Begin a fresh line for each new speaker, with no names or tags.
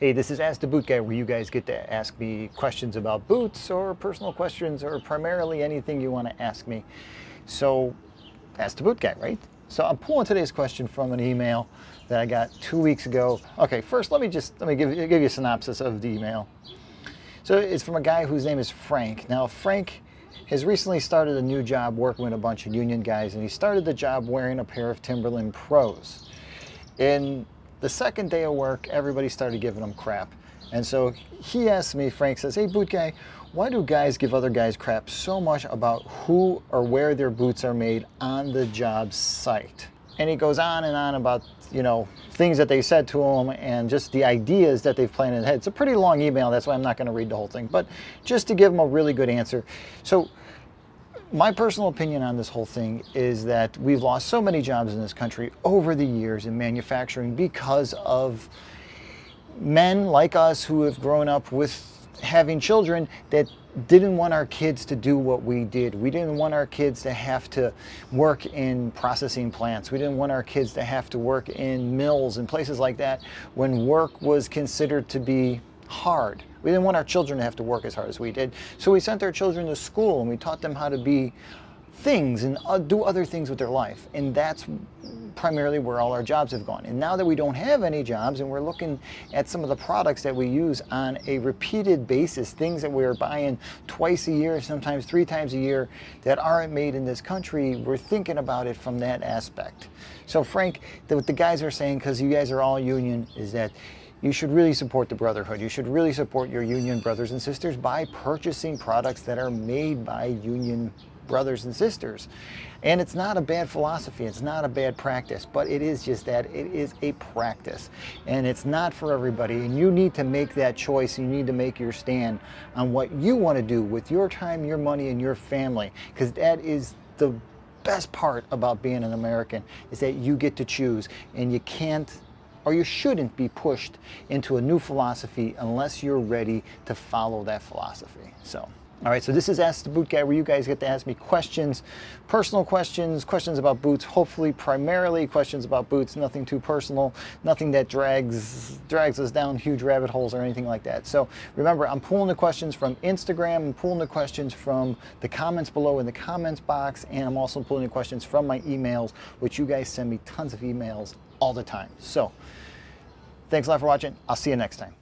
Hey, this is Ask the Boot Guy, where you guys get to ask me questions about boots or personal questions or primarily anything you want to ask me. So, Ask the Boot Guy, right? So I'm pulling today's question from an email that I got 2 weeks ago. Okay, first let me give you a synopsis of the email. So it's from a guy whose name is Frank. Now Frank has recently started a new job working with a bunch of union guys, and he started the job wearing a pair of Timberland Pros. In the second day of work, everybody started giving him crap. And so he asked me, Frank says, "Hey, Boot Guy, why do guys give other guys crap so much about who or where their boots are made on the job site?" And he goes on and on about, things that they said to him and just the ideas that they've planted ahead. It's a pretty long email, that's why I'm not going to read the whole thing, but just to give him a really good answer. So my personal opinion on this whole thing is that we've lost so many jobs in this country over the years in manufacturing because of men like us who have grown up with having children that didn't want our kids to do what we did. We didn't want our kids to have to work in processing plants. We didn't want our kids to have to work in mills and places like that when work was considered to be hard. We didn't want our children to have to work as hard as we did. So we sent our children to school and we taught them how to be things and do other things with their life. And that's primarily where all our jobs have gone. And now that we don't have any jobs and we're looking at some of the products that we use on a repeated basis, things that we're buying twice a year, sometimes 3 times a year, that aren't made in this country, we're thinking about it from that aspect. So Frank, what the guys are saying, because you guys are all union, is that you should really support the brotherhood. You should really support your union brothers and sisters by purchasing products that are made by union brothers and sisters. And it's not a bad philosophy, it's not a bad practice, but it is just that it is a practice and it's not for everybody, and you need to make that choice. You need to make your stand on what you want to do with your time, your money, and your family, because that is the best part about being an American, is that you get to choose, and you can't or you shouldn't be pushed into a new philosophy unless you're ready to follow that philosophy. So, all right, so this is Ask the Boot Guy, where you guys get to ask me questions, personal questions, questions about boots, hopefully primarily questions about boots, nothing too personal, nothing that drags us down huge rabbit holes or anything like that. So remember, I'm pulling the questions from Instagram, I'm pulling the questions from the comments below in the comments box, and I'm also pulling the questions from my emails, which you guys send me tons of emails all the time. So thanks a lot for watching. I'll see you next time.